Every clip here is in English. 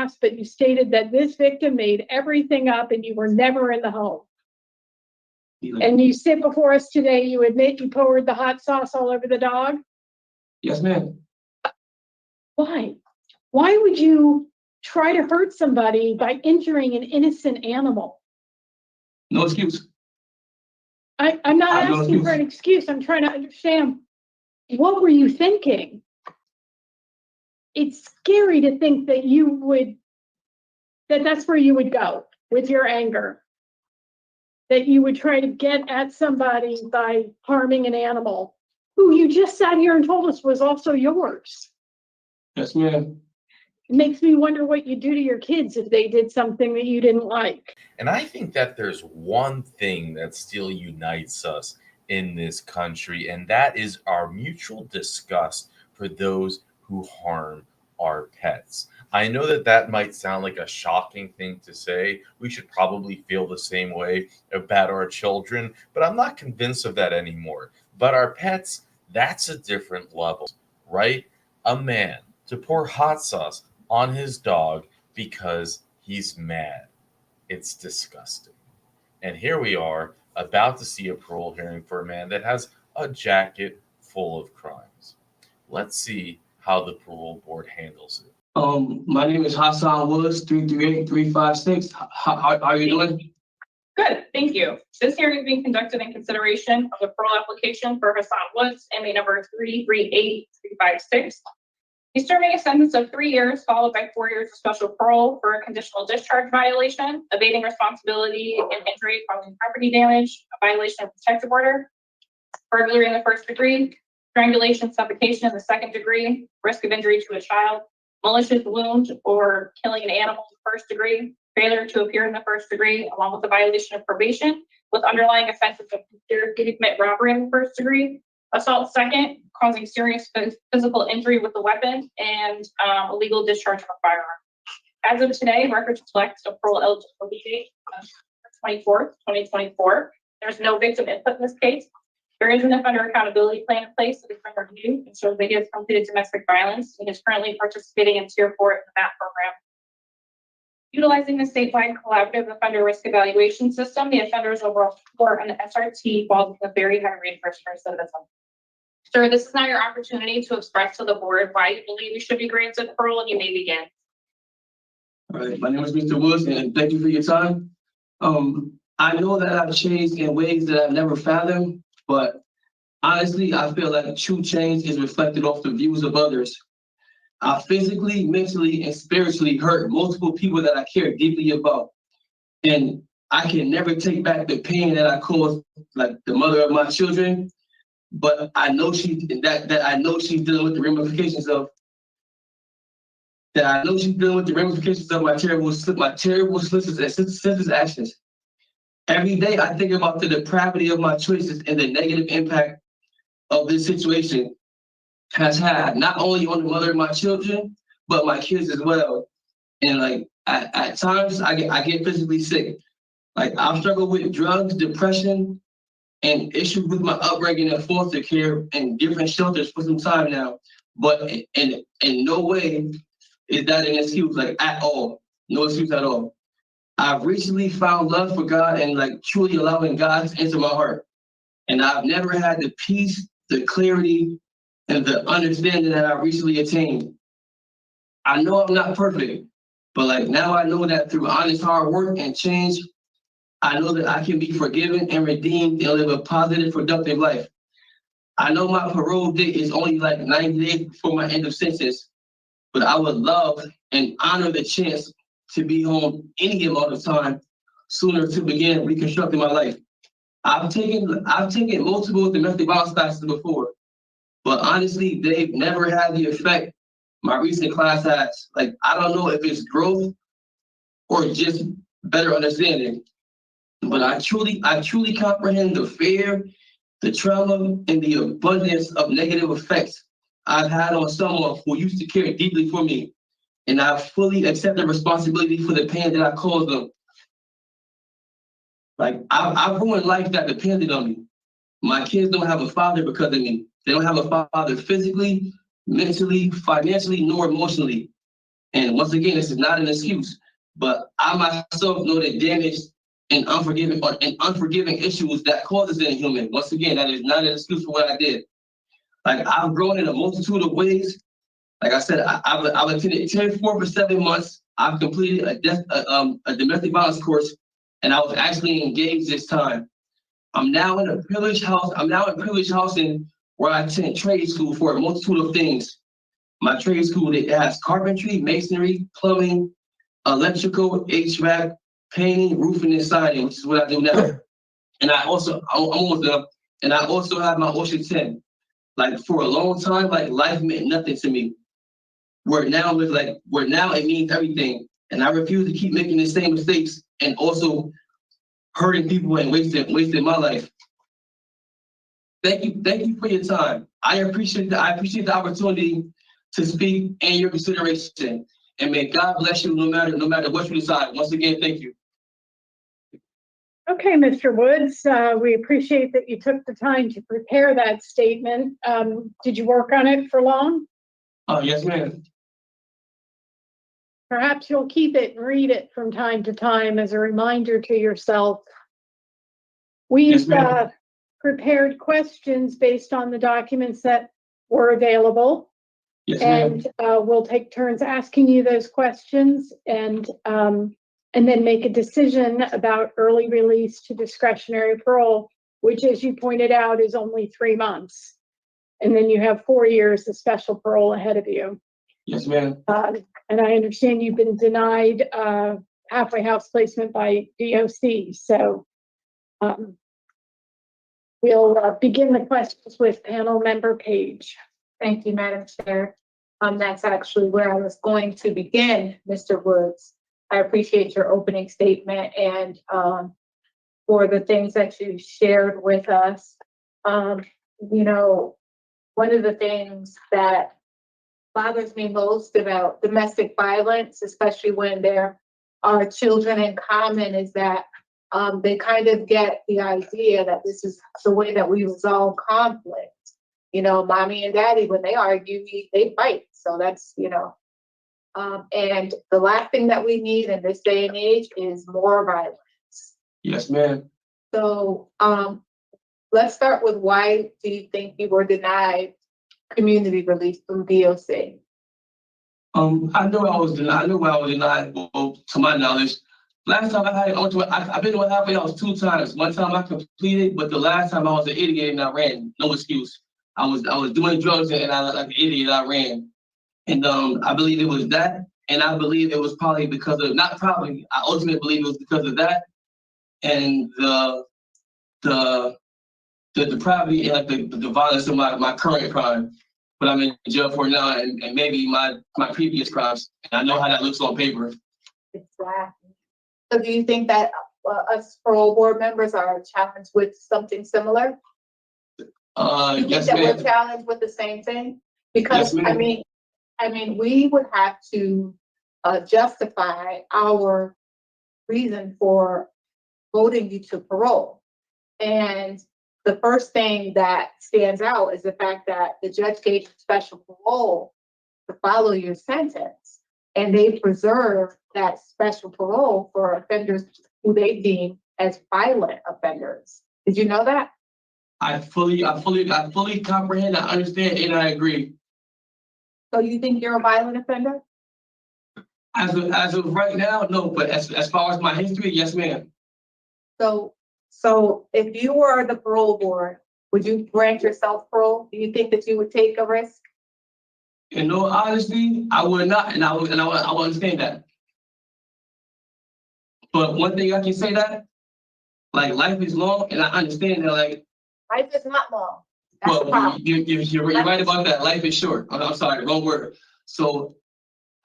class, but you stated that this victim made everything up and you were never in the home. And you sit before us today, you admit you poured the hot sauce all over the dog? Yes, ma'am. Why? Why would you try to hurt somebody by injuring an innocent animal? No excuse. I'm not asking for an excuse. I'm trying to understand, what were you thinking? It's scary to think that that's where you would go with your anger. That you would try to get at somebody by harming an animal who you just sat here and told us was also yours. Yes, ma'am. It makes me wonder what you do to your kids if they did something that you didn't like. And I think that there's one thing that still unites us in this country, and that is our mutual disgust for those who harm our pets. I know that that might sound like a shocking thing to say. We should probably feel the same way about our children, but I'm not convinced of that anymore. But our pets, that's a different level, right? A man to pour hot sauce on his dog because he's mad. It's disgusting. And here we are about to see a parole hearing for a man that has a jacket full of crimes. Let's see how the parole board handles it. My name is Hassan W DOC, 338-356. How are you doing? Good, thank you. This hearing is being conducted in consideration of the parole application for Hassan W DOC, MA number 338356. He's serving a sentence of 3 years, followed by 4 years of special parole for a conditional discharge violation, evading responsibility and injury causing property damage, a violation of protective order, burglary in the first degree, strangulation, suffocation in the second degree, risk of injury to a child, malicious wound or killing an animal in the first degree, failure to appear in the first degree, along with the violation of probation, with underlying offenses of conspiracy to commit robbery in the first degree, assault second, causing serious physical injury with a weapon, and illegal discharge of a firearm. As of today, records reflect a parole eligibility date of 24th, 2024. There's no victim input in this case. There is an offender accountability plan in place that has been reviewed and shows that he has completed domestic violence and is currently participating in Tier 4 in the MAP program. Utilizing the statewide collaborative offender risk evaluation system, the offender's overall score on the SRT falls in a very high range for recidivism. Sir, this is now your opportunity to express to the board why you believe you should be granted parole, and you may begin. All right, my name is Mr. Woods, and thank you for your time. I know that I've changed in ways that I've never fathomed, but honestly, I feel like true change is reflected off the views of others. I physically, mentally, and spiritually hurt multiple people that I care deeply about. And I can never take back the pain that I caused, like the mother of my children. But I know I know she's dealing with the ramifications of my terrible senseless actions. Every day I think about the depravity of my choices and the negative impact of this situation has had, not only on the mother of my children, but my kids as well. And like at times I get physically sick. Like I've struggled with drugs, depression, and issues with my upbringing in foster care and different shelters for some time now. But in no way is that an excuse, like at all. No excuse at all. I've recently found love for God and like truly allowing God to enter my heart. And I've never had the peace, the clarity, and the understanding that I recently attained. I know I'm not perfect, but like now I know that through honest hard work and change, I know that I can be forgiven and redeemed and live a positive, productive life. I know my parole date is only like 90 days before my end of sentence, but I would love and honor the chance to be home any amount of time sooner to begin reconstructing my life. I've taken multiple domestic violence classes before, but honestly, they've never had the effect my recent class has. Like, I don't know if it's growth or just better understanding, but I truly comprehend the fear, the trauma, and the abundance of negative effects I've had on someone who used to care deeply for me, and I fully accept the responsibility for the pain that I caused them. Like, I've ruined life that depended on me. My kids don't have a father because of me. They don't have a father physically, mentally, financially, nor emotionally. And once again, this is not an excuse, but I myself know the damage and unforgiving issues that causes in a human. Once again, that is not an excuse for what I did. Like, I've grown in a multitude of ways. Like I said, I've attended 10 for 7 months. I've completed a domestic violence course, and I was actually engaged this time. I'm now in a privileged house. I'm now in privileged housing where I attend trade school for a multitude of things. My trade school, it has carpentry, masonry, plumbing, electrical, HVAC, painting, roofing, and siding, which is what I do now. And I'm almost done. And I also have my Ocean 10. Like, for a long time, like, life meant nothing to me. Where now it means everything. And I refuse to keep making the same mistakes and also hurting people and wasting my life. Thank you for your time. I appreciate the opportunity to speak and your consideration. And may God bless you no matter what you decide. Once again, thank you. Okay, Mr. Woods, we appreciate that you took the time to prepare that statement. Did you work on it for long? Yes, ma'am. Perhaps you'll keep it and read it from time to time as a reminder to yourself. We've prepared questions based on the documents that were available. Yes, ma'am. And we'll take turns asking you those questions and then make a decision about early release to discretionary parole, which, as you pointed out, is only 3 months. And then you have 4 years of special parole ahead of you. Yes, ma'am. And I understand you've been denied halfway house placement by DOC. So we'll begin the questions with panel member Page. Thank you, Madam Chair. That's actually where I was going to begin, Mr. Woods. I appreciate your opening statement and for the things that you shared with us. You know, one of the things that bothers me most about domestic violence, especially when there are children in common, is that they kind of get the idea that this is the way that we resolve conflict. You know, mommy and daddy, when they argue, they fight. So that's, you know, and the last thing that we need in this day and age is more violence. Yes, ma'am. So let's start with, why do you think you were denied community release from DOC? I know I was denied. Well, to my knowledge. Last time I've been to a halfway house 2 times. One time I completed, but the last time I was an idiot and I ran. No excuse. I was doing drugs and I, like an idiot, I ran. And I believe it was that, and I believe it was probably because of, not probably, I ultimately believe it was because of that, and the depravity and like the violence of my current crime, but I'm in jail for now, and maybe my previous crimes. And I know how that looks on paper. Exactly. So do you think that us parole board members are challenged with something similar? You Yes, think that ma'am. we're challenged with the same thing? Because Yes, ma'am. I mean, we would have to justify our reason for voting you to parole. And the first thing that stands out is the fact that the judge gave you special parole to follow your sentence. And they preserve that special parole for offenders who they deem as violent offenders. Did you know that? I fully comprehend, I understand, and I agree. So you think you're a violent offender? As of right now, no, but as far as my history, yes, ma'am. So if you were the parole board, would you grant yourself parole? Do you think that you would take a risk? In all honesty, I would not, and I would understand that. But one thing I can say that, like, life is long, and I understand that, like, Life is not long. That's the well, problem. you're right about that. Life is short. I'm sorry, wrong word. So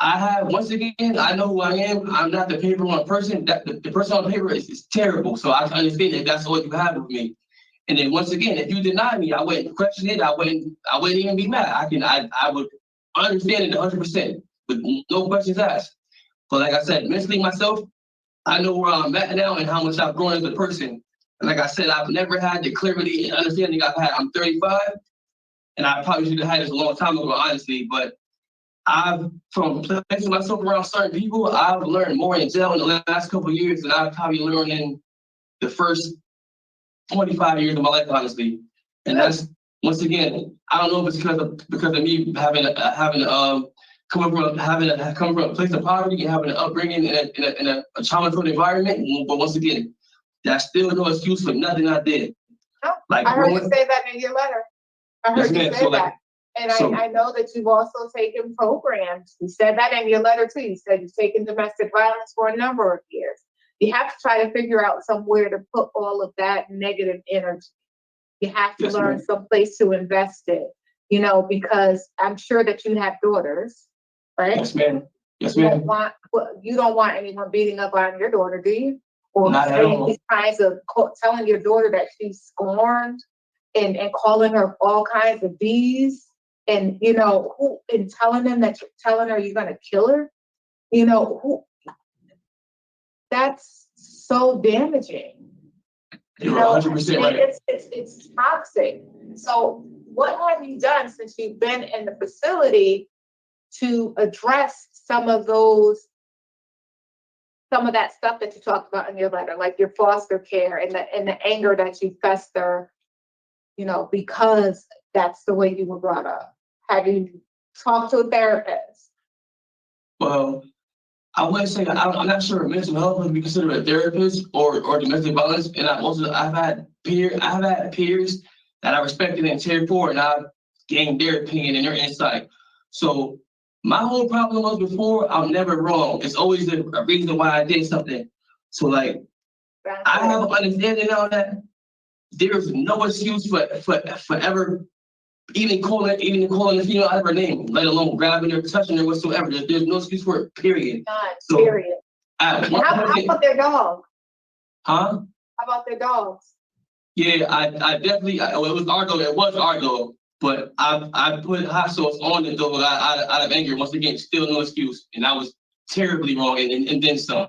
once again, I know who I am. I'm not the paper on person. That the person on paper is terrible. So I understand that that's all you have with me. And then once again, if you deny me, I wouldn't question it. I wouldn't even be mad. I would understand it 100%, with no questions asked. But like I said, mentally myself, I know where I'm at now and how much I've grown as a person. And like I said, I've never had the clarity and understanding I've had. I'm 35, and I probably should have had this a long time ago, honestly. But from placing myself around certain people, I've learned more in jail in the last couple of years than I've probably learned in the first 25 years of my life, honestly. And that's, once again, I don't know if it's because of me having coming from a place of poverty and having an upbringing in a trauma-filled environment. But once again, that's still no excuse for nothing I did. Oh, Like, I heard you say that in your letter. I heard you say that. And I know that you've also taken programs. You said that in your letter too. You said you've taken domestic violence for a number of years. You have to try to figure out somewhere to put all of that negative energy. You have to learn some place to invest it, you know, because I'm sure that you have daughters, right? Yes, ma'am. Yes, ma'am. You don't want anyone beating up on your daughter, do you? Or not at all. these kinds of telling your daughter that she's scorned and calling her all kinds of D's and, you know, and telling her you're going to kill her, you know, that's so damaging. You're 100% right. It's toxic. So what have you done since you've been in the facility to address some of that stuff that you talked about in your letter, like your foster care and the anger that you fester, you know, because that's the way you were brought up? Have you talked to a therapist? Well, I wouldn't say I'm not sure mental health would be considered a therapist or domestic violence. And I've had peers that I respected and cared for, and I've gained their opinion and their insight. So my whole problem was before, I'm never wrong. It's always a reason why I did something. So like, I have an understanding now that there's no excuse for ever even calling a female out of her name, let alone grabbing her, touching her whatsoever. There's no excuse for it, period. So, period. How about their dog? Huh? How about their dogs? Yeah, I definitely, it was our dog, but I put hot sauce on the dog out of anger. Once again, still no excuse. And I was terribly wrong and then some.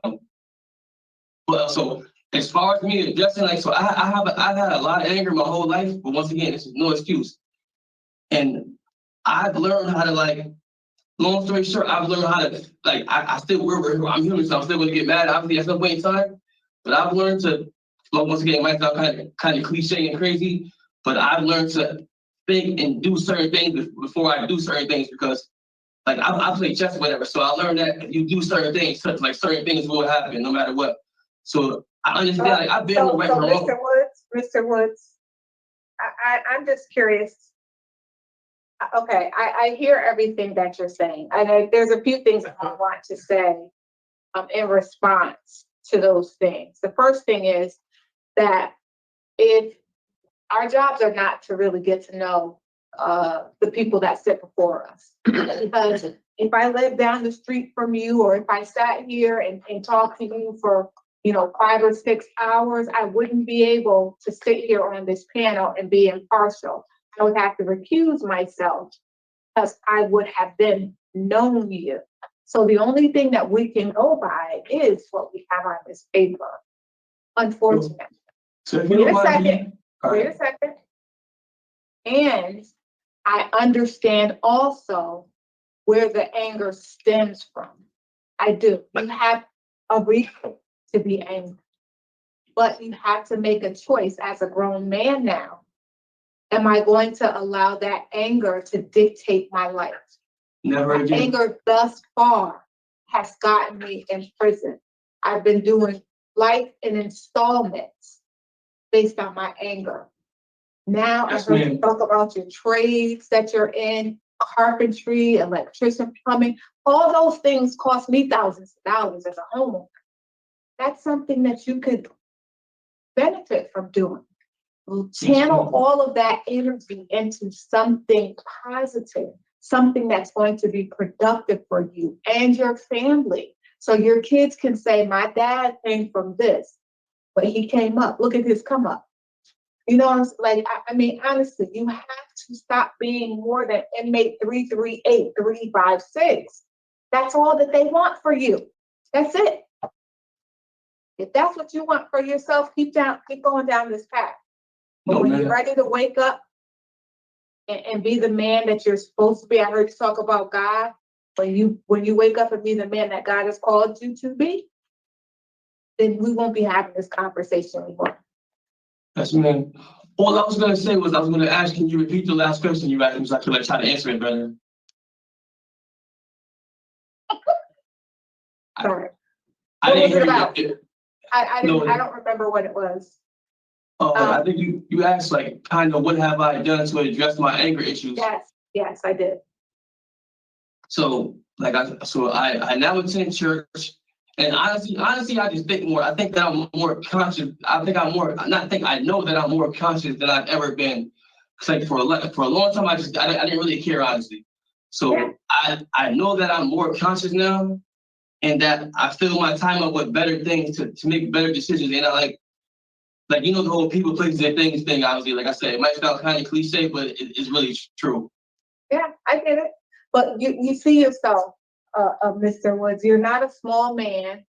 But so as far as me addressing, like, so I've had a lot of anger my whole life, but once again, it's no excuse. And I've learned how to, like, long story short, I've learned how to, like, I still I'm human, so I'm still going to get mad, obviously, at some point in time. But I've learned to, well, once again, it might sound kind of cliche and crazy, but I've learned to think and do certain things before I do certain things because, like, I play chess or whatever. So I learned that if you do certain things, certain things will happen no matter what. So I understand, like, I've been right from wrong. Mr. Woods, I'm just curious. Okay, I hear everything that you're saying. And there's a few things I want to say in response to those things. The first thing is that if our jobs are not to really get to know the people that sit before us. Because if I live down the street from you, or if I sat here and talked to you for 5 or 6 hours, I wouldn't be able to sit here on this panel and be impartial. I would have to recuse myself because I would have then known you. So the only thing that we can go by is what we have on this paper, unfortunately. So Wait a second. And I understand also where the anger stems from. I do. You have a reason to be angry, but you have to make a choice as a grown man now. Am I going to allow that anger to dictate my life? Never again. Anger thus far has gotten me in prison. I've been doing life in installments based on my anger. Now I heard you talk about your trades that you're in, carpentry, electrician, plumbing. All those things cost me thousands of dollars as a homeowner. That's something that you could benefit from doing. Channel all of that energy into something positive, something that's going to be productive for you and your family. So your kids can say, my dad came from this, but he came up. Look at his come up. I mean, honestly, you have to stop being more than inmate 338, 356. That's all that they want for you. That's it. If that's what you want for yourself, keep going down this path. But when you're ready to wake up and be the man that you're supposed to be, I heard you talk about God. when you wake up and be the man that God has called you to be, then we won't be having this conversation anymore. Yes, ma'am. All I was gonna say was I was gonna ask, can you repeat the last question you asked me so I could try to answer it better? Sorry. I What didn't was it hear about? you. I No. don't remember what it was. I think you asked like kind of what have I done to address my anger issues. Yes, I did. So like I now attend church, and honestly, I just think more. I think that I'm more conscious. I know that I'm more conscious than I've ever been. It's like for a long time, I didn't really care, honestly. So I know that I'm more conscious now, and that I fill my time up with better things to make better decisions. And I like the whole people, places, and things thing. Obviously, like I said, it might sound kind of cliche, but it's really true. Yeah, I get it. But you see yourself, Mr. Woods, you're not a small man,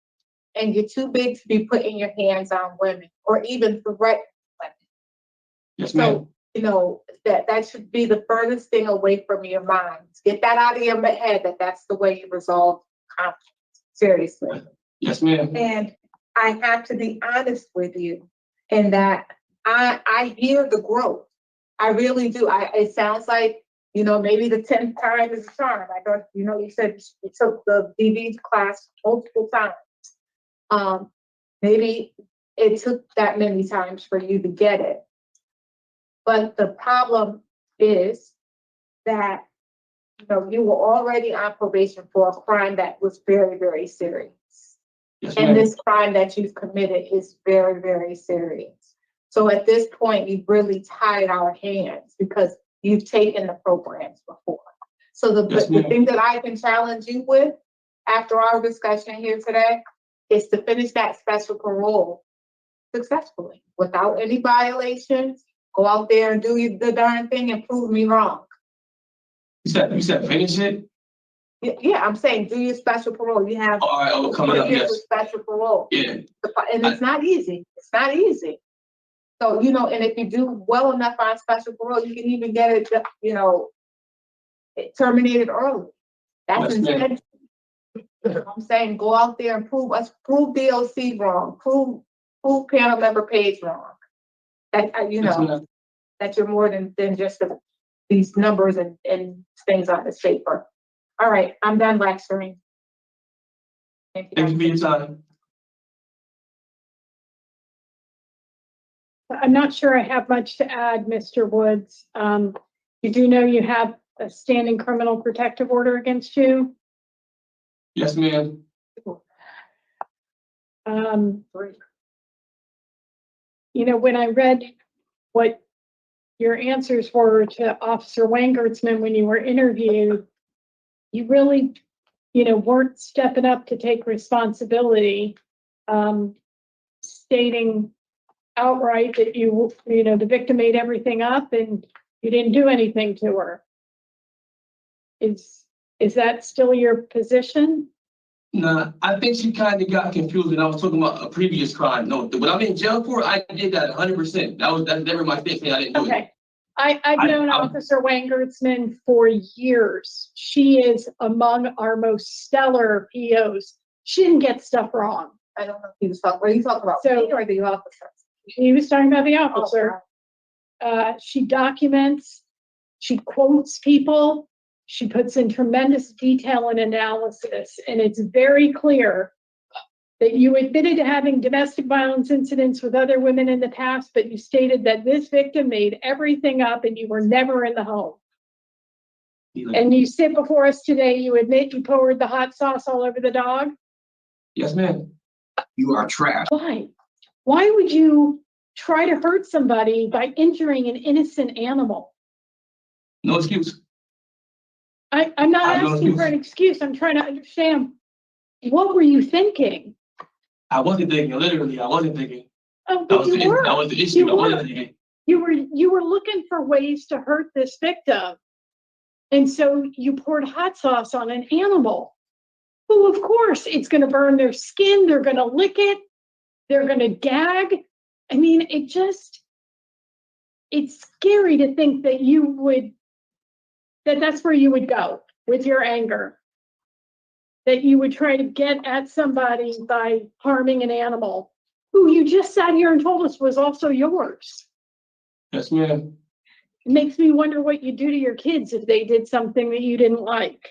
and you're too big to be putting your hands on women or even threatening women. Yes, ma'am. So, that should be the furthest thing away from your mind. Get that out of your head that's the way you resolve conflict. Seriously. Yes, ma'am. And I have to be honest with you in that I hear the growth. I really do. It sounds like, maybe the 10th time is a charm. I thought, you said you took the DV class multiple times. Maybe it took that many times for you to get it. But the problem is that, you were already on probation for a crime that was very, very serious. Yes, And ma'am. this crime that you've committed is very, very serious. So at this point, you've really tied our hands because you've taken the programs before. So the thing that I can challenge you with after our discussion here today is to finish that special parole successfully without any violations. Go out there and do the darn thing and prove me wrong. You said finish it? Yeah, I'm saying do your special parole. You have coming up, yes. special parole. Yeah. And it's not easy. It's not easy. So, and if you do well enough on special parole, you can even get it, terminated early. That's intentional. I'm saying go out there and prove DOC wrong, prove panel member Page wrong. That, that you're more than just these numbers and things on this paper. All right, I'm done lecturing. Thank you for your time. I'm not sure I have much to add, Mr. Woods. You do know you have a standing criminal protective order against you? Yes, ma'am. When I read what your answers were to Officer Wangertsman when you were interviewed, you really, weren't stepping up to take responsibility, stating outright that the victim made everything up and you didn't do anything to her. Is that still your position? Nah, I think she kind of got confused when I was talking about a previous crime. No, what I'm in jail for, I did that 100%. That's never my thing. I didn't do it. I've known Officer Wangertsman for years. She is among our most stellar POs. She didn't get stuff wrong. I don't know if he was talking. What are you talking about? So, me or the officer? He was talking about the officer. She documents, she quotes people, she puts in tremendous detail and analysis, and it's very clear that you admitted to having domestic violence incidents with other women in the past, but you stated that this victim made everything up and you were never in the home. And you sit before us today, you admit you poured the hot sauce all over the dog? Yes, ma'am. You are trash. Why? Why would you try to hurt somebody by injuring an innocent animal? No excuse. I'm not asking for an excuse. I'm trying to understand, what were you thinking? I wasn't thinking, literally, I wasn't thinking. Oh, but you were. That was the issue. I wasn't thinking. You were looking for ways to hurt this victim. And so you poured hot sauce on an animal. Well, of course, it's going to burn their skin. They're going to lick it. They're going to gag. I mean, it's scary to think that that's where you would go with your anger. that you would try to get at somebody by harming an animal who you just sat here and told us was also yours. Yes, ma'am. It makes me wonder what you'd do to your kids if they did something that you didn't like.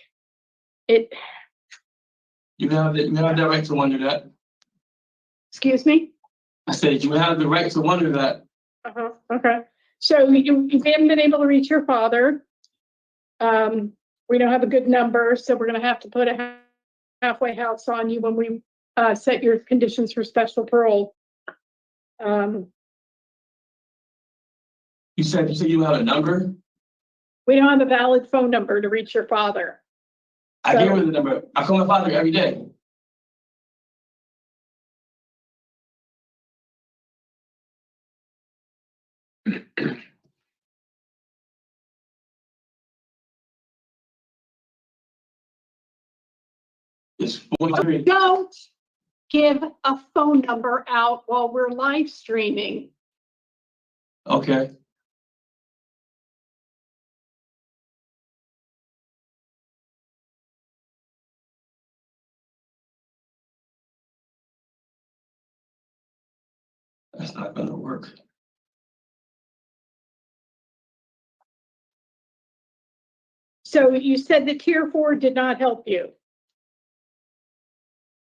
You have that right to wonder that. Excuse me? I said you have the right to wonder that. Okay. So you haven't been able to reach your father. We don't have a good number, so we're gonna have to put a halfway house on you when we set your conditions for special parole. You said you have a number? We don't have a valid phone number to reach your father. I gave her the number. I call my father every day. It's 43. Don't give a phone number out while we're live streaming. Okay. That's not gonna work. So you said the tier 4 did not help you.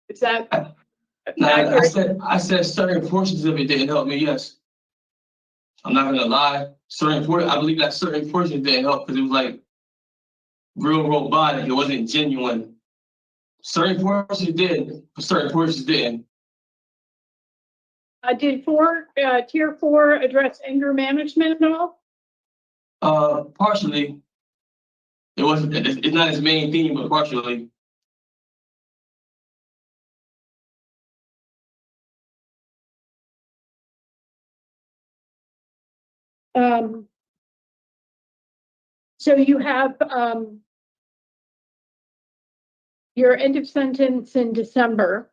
Is that No, accurate? I said certain portions of it didn't help me, yes. I'm not gonna lie. I believe that certain portions didn't help because it was like real robotic. It wasn't genuine. Certain portions did, but certain portions didn't. Did tier 4 address anger management at all? Partially. It wasn't. It's not his main theme, but partially. So you have your end of sentence in December.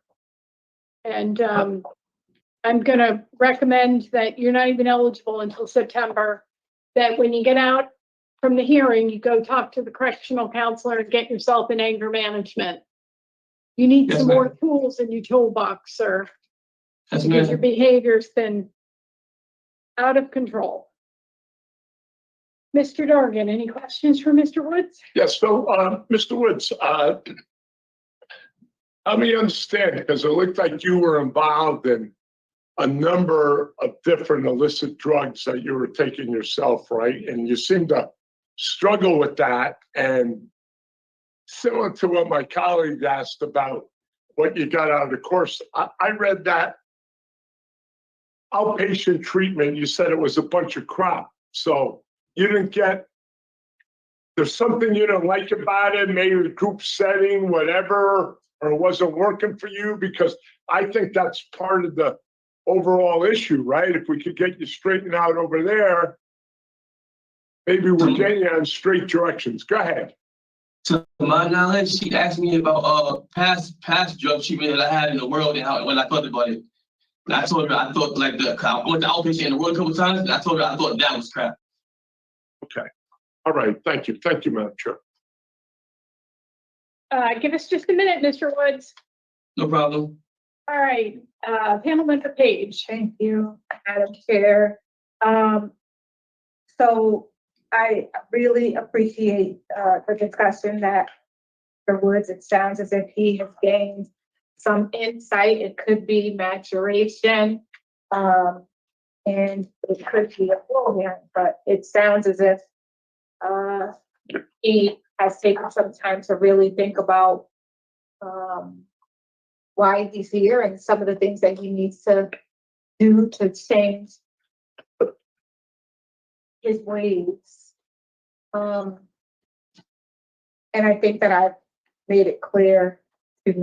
And I'm going to recommend that you're not even eligible until September, that when you get out from the hearing, you go talk to the correctional counselor and get yourself in anger management. You need Yes, some ma'am. more tools in your toolbox, sir, That's because your me. behavior's been out of control. Mr. Dorgan, any questions for Mr. Woods? Yes, so, Mr. Woods, help me understand, because it looked like you were involved in a number of different illicit drugs that you were taking yourself, right? And you seem to struggle with that. And similar to what my colleague asked about what you got out of the course, I read that outpatient treatment, you said it was a bunch of crap. So you didn't get, there's something you don't like about it, maybe the group setting, whatever, or it wasn't working for you, because I think that's part of the overall issue, right? If we could get you straightened out over there, maybe we're getting you on straight directions. Go ahead. To my knowledge, she asked me about past drug treatment that I had in the world and when I thought about it. And I told her I thought like I went to outpatient in the world a couple times, and I told her I thought that was crap. Okay. All right. Thank you. Thank you, Madam Chair. Give us just a minute, Mr. Woods. No problem. All right, panel member Page. Thank you, Madam Chair. So I really appreciate the discussion that Mr. Woods, it sounds as if he has gained some insight. It could be maturation, and it could be a full hearing, but it sounds as if he has taken some time to really think about why he's here and some of the things that he needs to do to change his ways. And I think that I've made it clear to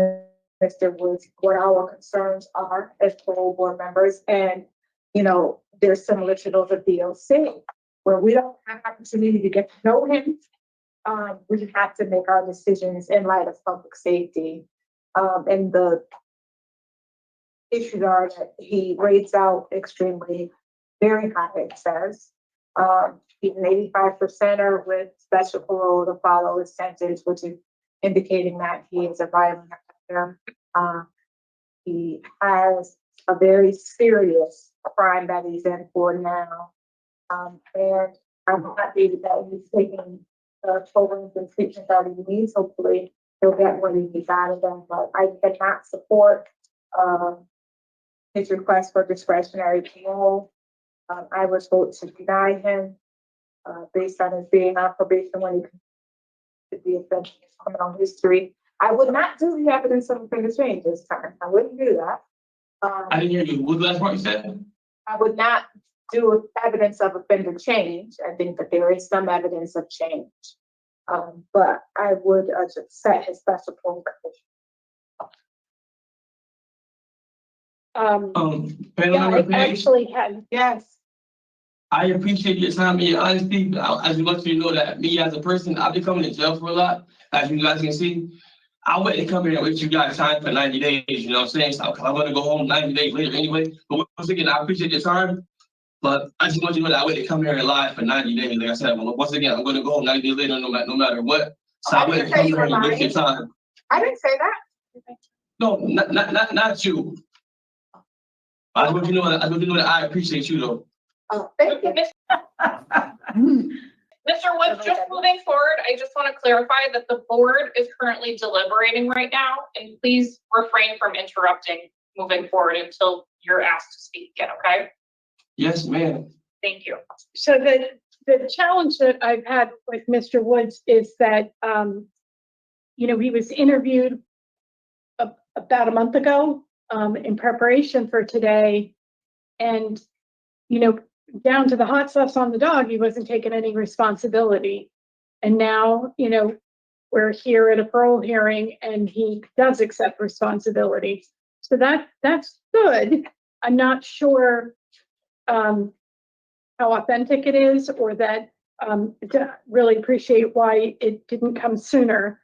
Mr. Woods what our concerns are as parole board members. And, you know, they're similar to those of DOC, where we don't have opportunity to get to know him. We have to make our decisions in light of public safety. And the issues are that he rates out extremely very high, it says. He's an 85%er with special parole to follow his sentence, which is indicating that he is a violent offender. He has a very serious crime that he's in for now. And I'm happy that he's taking the programs and treatment that he needs. Hopefully he'll get what he needs out of them, but I cannot support his request for discretionary parole. I would vote to deny him based on his being on probation when he could be offended his criminal history. I would not do the evidence of offender change this time. I wouldn't do that. I didn't hear you. What was the last part you said? I would not do evidence of offender change. I think that there is some evidence of change. But I would just set his special program. Panel Yeah, member I Page, actually had, Yes. I appreciate your time and your honesty. As much as you know that me as a person, I've been coming to jail for a lot, as you guys can see. I wouldn't come here with you guys time for 90 days, you know what I'm saying? So I'm gonna go home 90 days later anyway. But once again, I appreciate your time. But I just want you to know that I wouldn't come here and lie for 90 days. Like I said, once again, I'm gonna go home 90 days later no matter what. So I wouldn't come here and waste your time. I didn't say that. No, not you. I just want you to know that I appreciate you though. Oh, thank you. Mr. Woods, just moving forward, I just want to clarify that the board is currently deliberating right now, and please refrain from interrupting moving forward until you're asked to speak again, okay? Yes, ma'am. Thank you. so the challenge that I've had with Mr. Woods is that, he was interviewed about a month ago in preparation for today. And, down to the hot sauce on the dog, he wasn't taking any responsibility. And now, we're here at a parole hearing and he does accept responsibility. So that's good. I'm not sure how authentic it is, or that really appreciate why it didn't come sooner.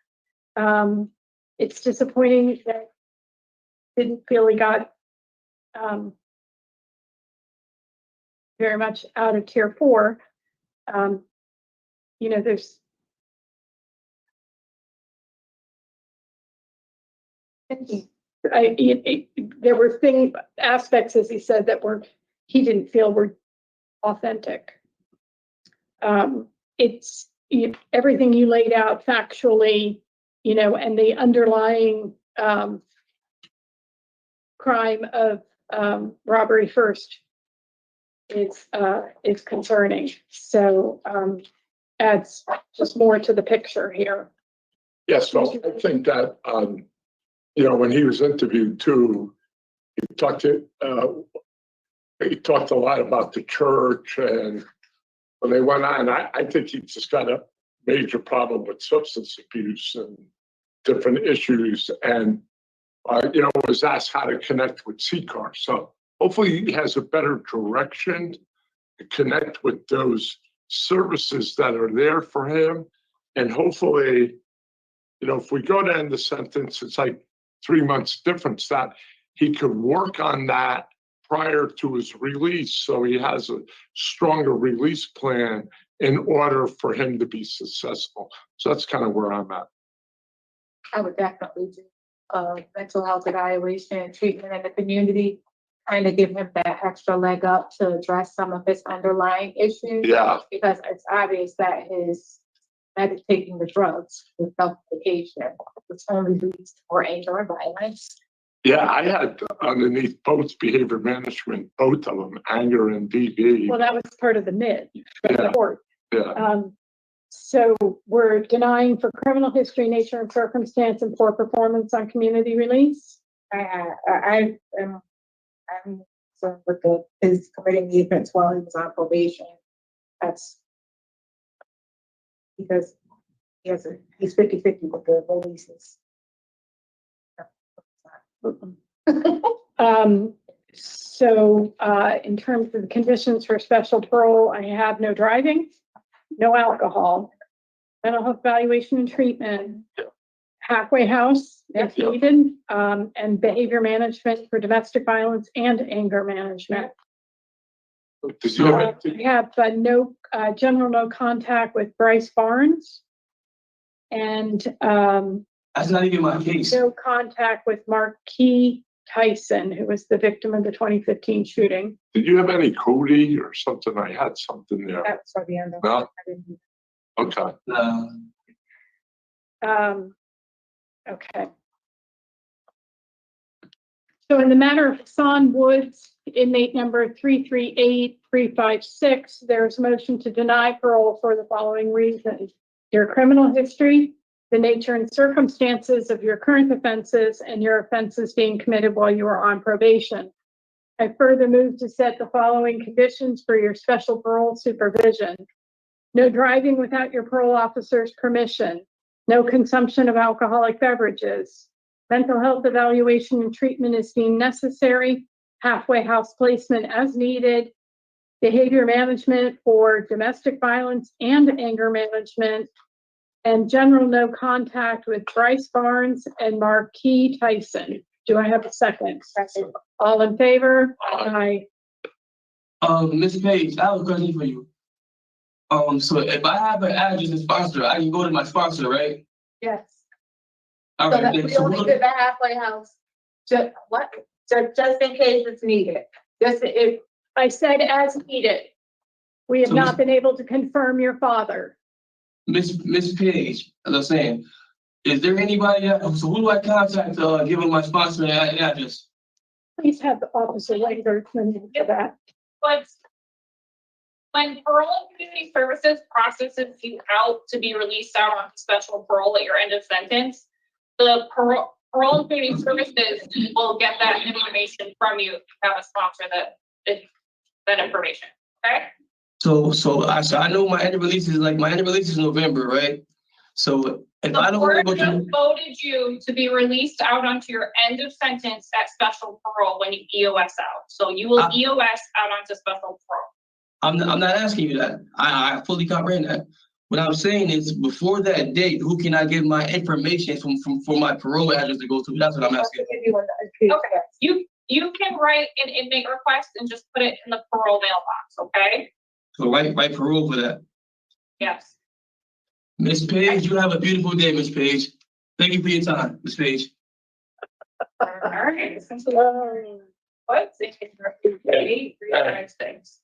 It's disappointing that didn't feel he got very much out of tier 4. There's there were aspects, as he said, that he didn't feel were authentic. It's everything you laid out factually, and the underlying crime of robbery first is concerning. So adds just more to the picture here. Yes, so I think that, when he was interviewed too, he talked a lot about the church, and when they went on, I think he just got a major problem with substance abuse and different issues, and was asked how to connect with CCAR. So hopefully he has a better direction to connect with those services that are there for him. And hopefully, if we go to end the sentence, it's like 3 months difference, that he could work on that prior to his release, so he has a stronger release plan in order for him to be successful. So that's kind of where I'm at. I would definitely do mental health evaluation and treatment in the community, kind of give him that extra leg up to address some of his underlying issues. Yeah. Because it's obvious that his taking the drugs with self-medication, which only leads to more anger and violence. Yeah, I had underneath both behavior management, both of them, anger and DV. Well, that was part of the MID, the court. Yeah. So we're denying for criminal history, nature and circumstance, and poor performance on community release. I'm concerned with his committing the offense while he was on probation. That's because he's 50-50 with the releases. So in terms of the conditions for special parole, I have no driving, no alcohol, mental health evaluation and treatment, halfway house if needed, and behavior management for domestic violence and anger management. Does he have We have no contact with Bryce Barnes, and That's not even my case. no contact with Marquis Tyson, who was the victim of the 2015 shooting. Did you have any Cody or something? I had something there. That was for the end of. No? Okay. Okay. So in the matter of Hassan Woods, inmate number 338356, there's a motion to deny parole for the following reasons: your criminal history, the nature and circumstances of your current offenses, and your offenses being committed while you are on probation. I further move to set the following conditions for your special parole supervision: no driving without your parole officer's permission, no consumption of alcoholic beverages, mental health evaluation and treatment is deemed necessary, halfway house placement as needed, behavior management for domestic violence and anger management, and general no contact with Bryce Barnes and Marquis Tyson. Do I have a second? Second. All in favor? Aye. Ms. Page, I have a question for you. So if I have an address and sponsor, I can go to my sponsor, right? Yes. All So right. that then, we so only what- did the halfway house, just in case it's needed. Just if, I said as needed. We have So not been able to confirm your father. Miss Page, as I'm saying, is there anybody else? So who do I contact to give them my sponsor and address? Please have the officer later for that. But when Parole and Community Services processes you out to be released out on special parole at your end of sentence, the Parole and Community Services will get that information from you if you have a sponsor that information, okay? So I know my end of release is November, right? So if I The don't board go to, just voted you to be released out onto your end of sentence at special parole when you EOS out. So you will EOS out onto special parole. I'm not asking you that. I fully comprehend that. What I'm saying is before that date, who can I get my information for my parole address to go to? That's what I'm asking. Okay, you can write an inmate request and just put it in the parole mailbox, okay? So write parole for that. Yes. Miss Page, you have a beautiful day, Miss Page. Thank you for your time, Miss Page. All right. What's it? 8, 3, 5, 6.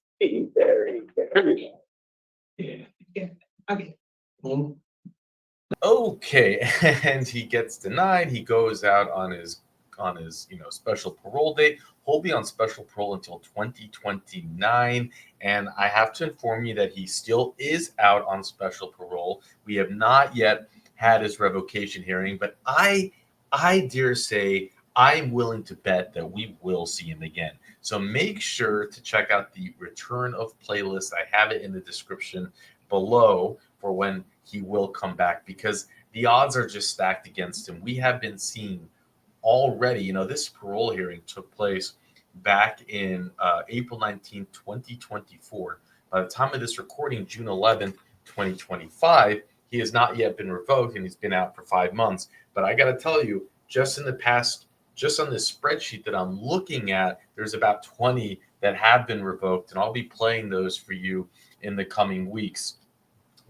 Yeah. Okay. Okay, and he gets denied. He goes out on his special parole date. He'll be on special parole until 2029, and I have to inform you that he still is out on special parole. We have not yet had his revocation hearing, but I dare say I'm willing to bet that we will see him again. So make sure to check out the return of playlist. I have it in the description below for when he will come back, because the odds are just stacked against him. We have been seeing already, this parole hearing took place back in April 19, 2024. By the time of this recording, June 11th, 2025, he has not yet been revoked, and he's been out for 5 months. But I got to tell you, just on this spreadsheet that I'm looking at, there's about 20 that have been revoked, and I'll be playing those for you in the coming weeks.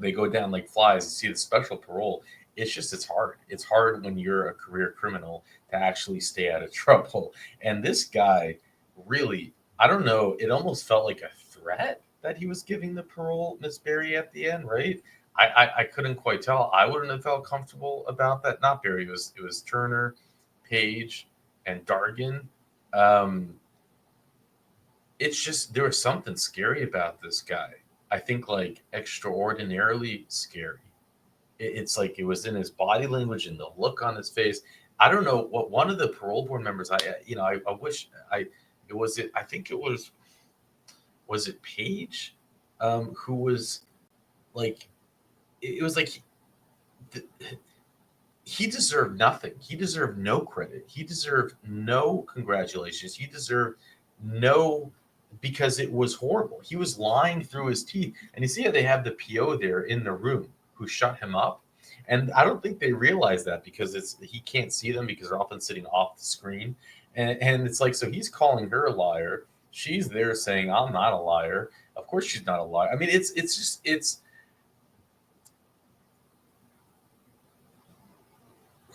They go down like flies. You see the special parole. It's hard. It's hard when you're a career criminal to actually stay out of trouble. And this guy really, I don't know, it almost felt like a threat that he was giving the parole, Miss Berry, at the end, right? I couldn't quite tell. I wouldn't have felt comfortable about that. Not Berry. It was Turner, Page, and Dargan. It's just, there was something scary about this guy. I think like extraordinarily scary. It's like it was in his body language and the look on his face. I don't know what one of the parole board members. I wish I think it was it Page, who was like, it was like he deserved nothing. He deserved no credit. He deserved no congratulations. He deserved no, because it was horrible. He was lying through his teeth. And you see how they have the PO there in the room who shut him up. And I don't think they realize that, because he can't see them because they're often sitting off the screen. And it's like, so he's calling her a liar. She's there saying, I'm not a liar. Of course she's not a liar. I mean, it's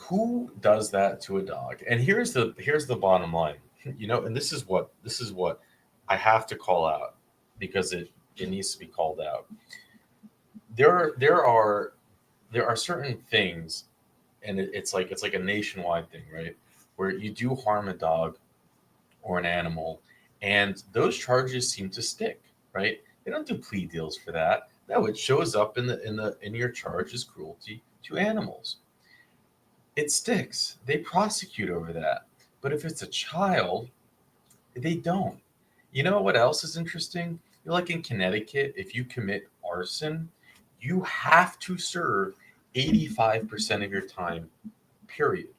Who does that to a dog? And here's the bottom line, and this is what I have to call out, because it needs to be called out. There are certain things, and it's like a nationwide thing, right? Where you do harm a dog or an animal, and those charges seem to stick, right? They don't do plea deals for that. No, it shows up in your charge as cruelty to animals. It sticks. They prosecute over that. But if it's a child, they don't. You know what else is interesting? Like in Connecticut, if you commit arson, you have to serve 85% of your time, period.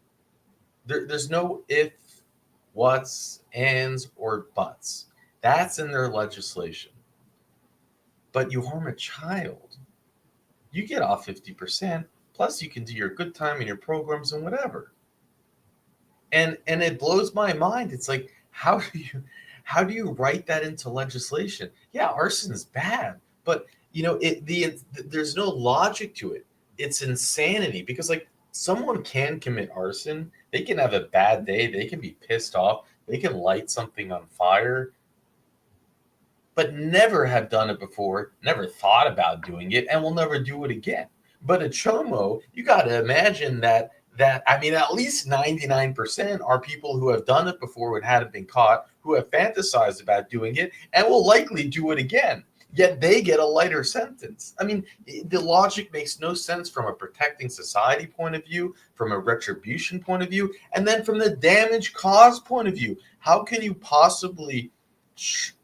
There's no if, what's, ands, or buts. That's in their legislation. But you harm a child, you get off 50%, plus you can do your good time and your programs and whatever. And it blows my mind. It's like, how do you write that into legislation? Yeah, arson is bad, but there's no logic to it. It's insanity, because like someone can commit arson, they can have a bad day, they can be pissed off, they can light something on fire, but never have done it before, never thought about doing it, and will never do it again. But a chomo, you got to imagine that I mean, at least 99% are people who have done it before and hadn't been caught, who have fantasized about doing it, and will likely do it again. Yet they get a lighter sentence. I mean, the logic makes no sense from a protecting society point of view, from a retribution point of view, and then from the damage caused point of view. How can you possibly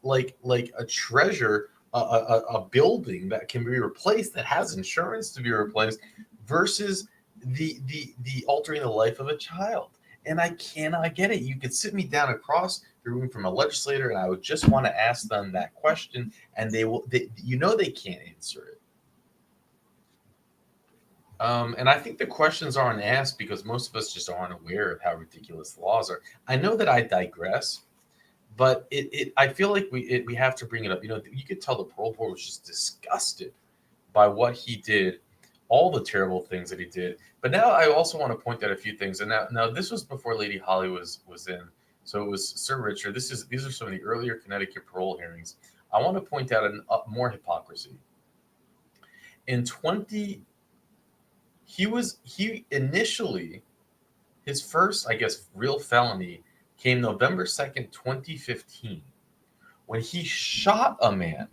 like a treasure a building that can be replaced, that has insurance to be replaced, versus the altering the life of a child? And I cannot get it. You could sit me down across the room from a legislator, and I would just want to ask them that question, and they can't answer it. And I think the questions aren't asked because most of us just aren't aware of how ridiculous the laws are. I know that I digress, but I feel like we have to bring it up. You could tell the parole board was just disgusted by what he did, all the terrible things that he did. But now I also want to point out a few things. And now this was before Lady Holly was in. So it was Sir Richard. These are some of the earlier Connecticut parole hearings. I want to point out more hypocrisy. He initially, his first, I guess, real felony came November 2nd, 2015, when he shot a man.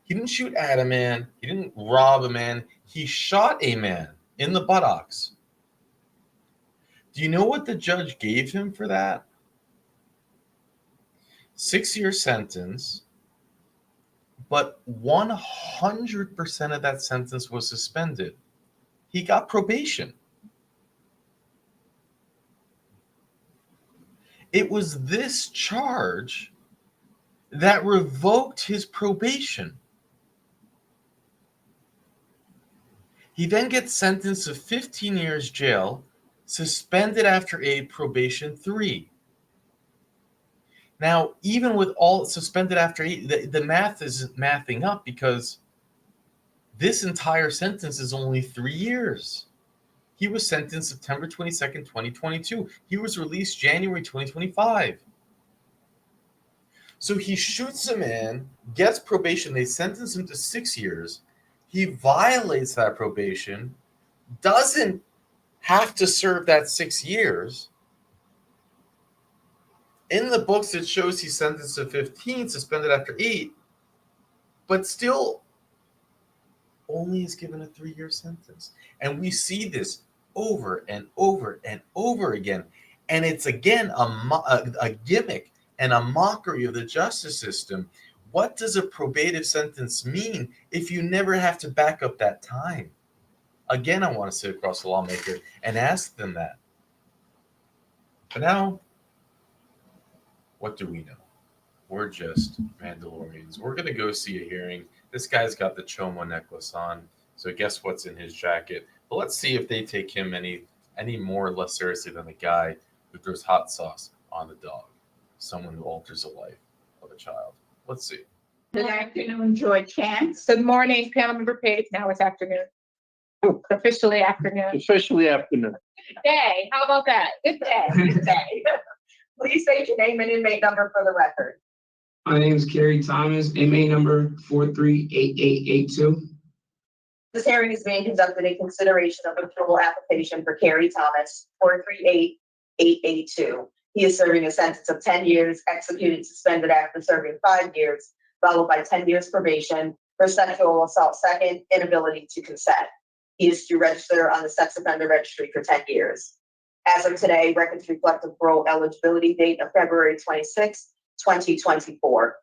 He didn't shoot at a man. He didn't rob a man. He shot a man in the buttocks. Do you know what the judge gave him for that? 6-year sentence, but 100% of that sentence was suspended. He got probation. It was this charge that revoked his probation. He then gets sentenced to 15 years jail, suspended after 8, probation 3. Now, even with all suspended after 8, the math isn't mathing up, because this entire sentence is only 3 years. He was sentenced September 22nd, 2022. He was released January 2025. So he shoots a man, gets probation. They sentence him to 6 years. He violates that probation, doesn't have to serve that 6 years. In the books, it shows he's sentenced to 15, suspended after 8, but still only is given a 3-year sentence. And we see this over and over and over again. And it's, again, a gimmick and a mockery of the justice system. What does a probative sentence mean if you never have to back up that time? Again, I want to sit across the lawmaker and ask them that. But now, what do we know? We're just Mandalorians. We're going to go see a hearing. This guy's got the Chomo necklace on, so guess what's in his jacket? But let's see if they take him any more or less seriously than the guy who throws hot sauce on the dog, someone who alters the life of a child. Let's see. Good afternoon, Joy Chance. Good morning, panel member Page. Now it's afternoon. Officially afternoon. Officially afternoon. day. How about that? Good day. Good day. Please state your name and inmate number for the record. My name is Kerry Thomas, inmate number 438882. This hearing is being conducted in consideration of a parole application for Kerry Thomas, 438882. He is serving a sentence of 10 years, executed suspended after serving 5 years, followed by 10 years probation for sexual assault second, inability to consent. He is to register on the sex offender registry for 10 years. As of today, records reflect the parole eligibility date of February 26, 2024.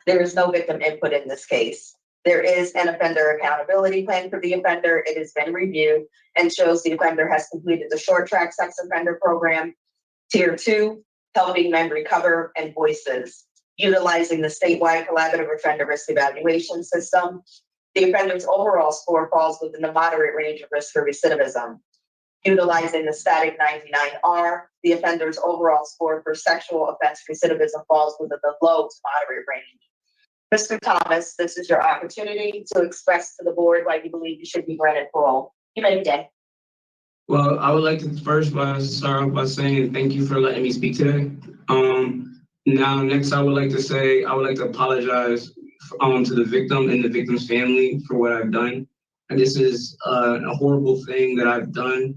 There is no victim input in this case. There is an offender accountability plan for the offender. It has been reviewed and shows the offender has completed the short track sex offender program, Tier 2, helping men recover, and voices, utilizing the statewide collaborative offender risk evaluation system. The offender's overall score falls within the moderate range of risk for recidivism. Utilizing the static 99R, the offender's overall score for sexual offense recidivism falls within the low to moderate range. Mr. Thomas, this is your opportunity to express to the board why you believe you should be granted parole. You may begin. Well, I would like to first start off by saying thank you for letting me speak today. Next, I would like to apologize to the victim and the victim's family for what I've done. And this is a horrible thing that I've done.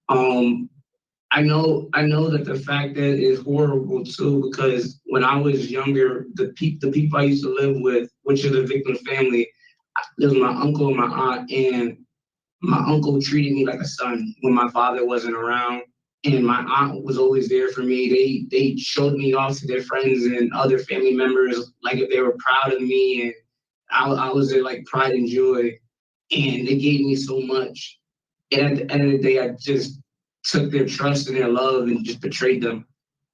I know that the fact that is horrible too, because when I was younger, the people I used to live with, which are the victim's family, there was my uncle and my aunt, and my uncle treated me like a son when my father wasn't around, and my aunt was always there for me. They showed me off to their friends and other family members, like if they were proud of me, and I was their like pride and joy, and they gave me so much. And at the end of the day, I just took their trust and their love and just betrayed them.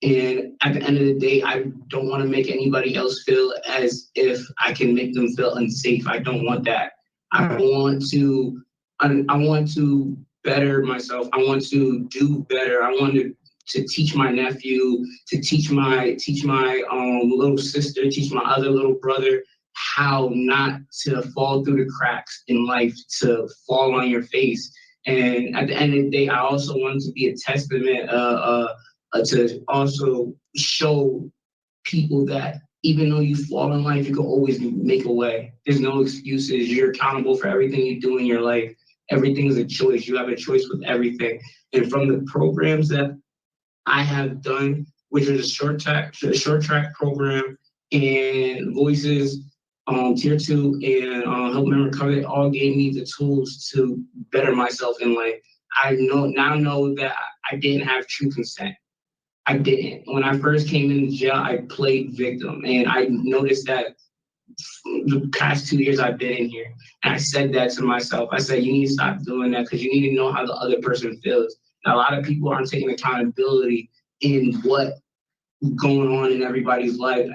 And at the end of the day, I don't want to make anybody else feel as if I can make them feel unsafe. I don't want that. I want to better myself. I want to do better. I want to teach my nephew, to teach my little sister, teach my other little brother how not to fall through the cracks in life, to fall on your face. And at the end of the day, I also wanted to be a testament to also show people that even though you fall in life, you can always make a way. There's no excuses. You're accountable for everything you do in your life. Everything is a choice. You have a choice with everything. And from the programs that I have done, which are the short track program and voices, Tier 2 and help men recover, it all gave me the tools to better myself in life. I now know that I didn't have true consent. I didn't. When I first came into jail, I played victim, and I noticed that the past 2 years I've been in here, and I said that to myself. I said, you need to stop doing that because you need to know how the other person feels. Now, a lot of people aren't taking accountability in what's going on in everybody's life.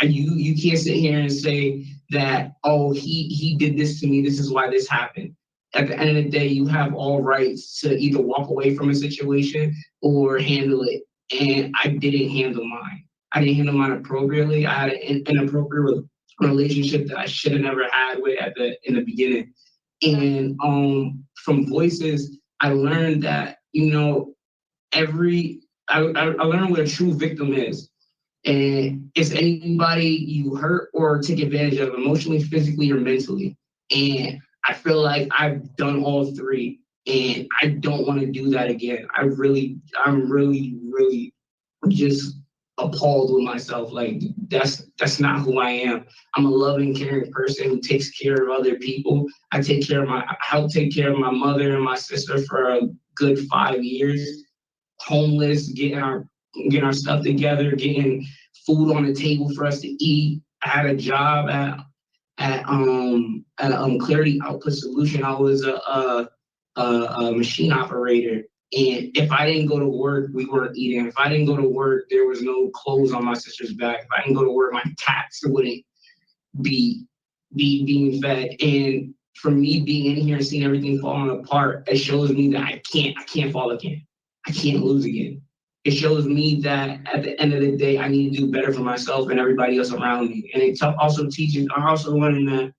You can't sit here and say that, oh, he did this to me, this is why this happened. At the end of the day, you have all rights to either walk away from a situation or handle it. And I didn't handle mine. I didn't handle mine appropriately. I had an inappropriate relationship that I should have never had with in the beginning. And from voices, I learned that, I learned what a true victim is. And it's anybody you hurt or take advantage of emotionally, physically, or mentally. And I feel like I've done all three, and I don't want to do that again. I'm really just appalled with myself. Like that's not who I am. I'm a loving, caring person who takes care of other people. I helped take care of my mother and my sister for a good 5 years. Homeless, getting our stuff together, getting food on the table for us to eat. I had a job at Clarity Output Solution. I was a machine operator, and if I didn't go to work, we weren't eating. If I didn't go to work, there was no clothes on my sister's back. If I didn't go to work, my cats wouldn't be being fed. And for me being in here and seeing everything falling apart, it shows me that I can't fall again. I can't lose again. It shows me that at the end of the day, I need to do better for myself and everybody else around me. And it also teaches, I'm also learning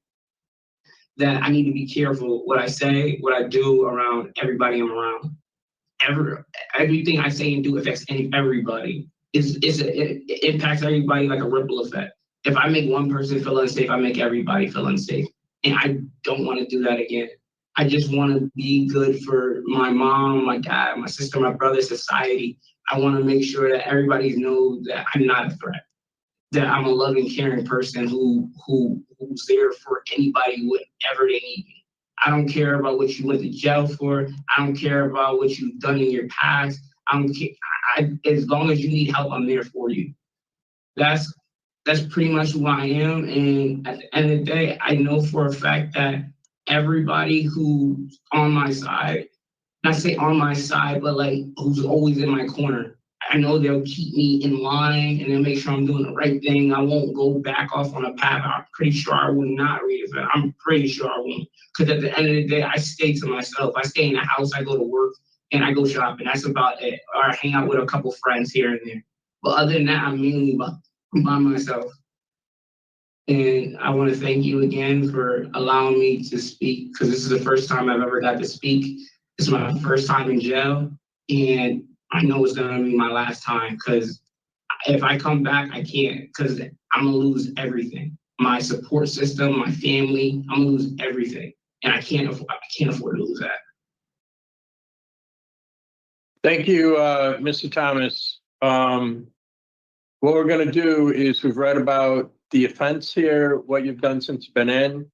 that I need to be careful what I say, what I do around everybody I'm around. everything I say and do affects everybody. It impacts everybody like a ripple effect. If I make one person feel unsafe, I make everybody feel unsafe. And I don't want to do that again. I just want to be good for my mom, my dad, my sister, my brother, society. I want to make sure that everybody knows that I'm not a threat, that I'm a loving, caring person who's there for anybody, whatever they need me. I don't care about what you went to jail for. I don't care about what you've done in your past. I don't care. As long as you need help, I'm there for you. That's pretty much who I am. And at the end of the day, I know for a fact that everybody who's on my side, not say on my side, but like who's always in my corner, I know they'll keep me in line and they'll make sure I'm doing the right thing. I won't go back off on a path. I'm pretty sure I will not read it. I'm pretty sure I won't. Because at the end of the day, I stay to myself. I stay in the house, I go to work, and I go shopping. That's about it. Or I hang out with a couple friends here and there. But other than that, I'm mainly by myself. And I want to thank you again for allowing me to speak, because this is the first time I've ever got to speak. This is my first time in jail, and I know it's gonna be my last time, because if I come back, I can't, because I'm gonna lose everything. My support system, my family, I'm gonna lose everything. And I can't afford to lose that. Thank you, Mr. Thomas. What we're gonna do is we've read about the offense here, what you've done since you've been in.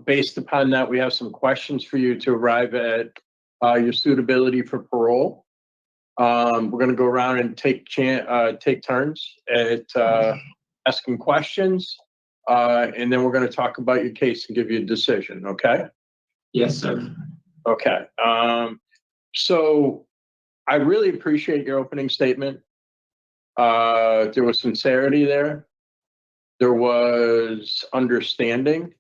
Based upon that, we have some questions for you to arrive at your suitability for parole. We're gonna go around and take turns at asking questions, and then we're gonna talk about your case and give you a decision, okay? Yes, sir. Okay. So I really appreciate your opening statement. There was sincerity there. There was understanding.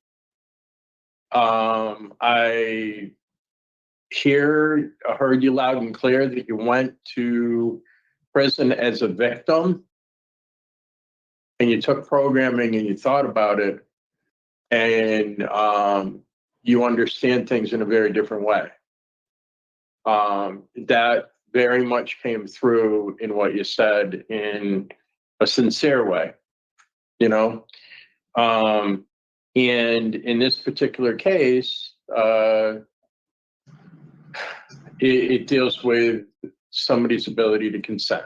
I heard you loud and clear that you went to prison as a victim and you took programming and you thought about it, and you understand things in a very different way. That very much came through in what you said in a sincere way, you know? And in this particular case, it deals with somebody's ability to consent.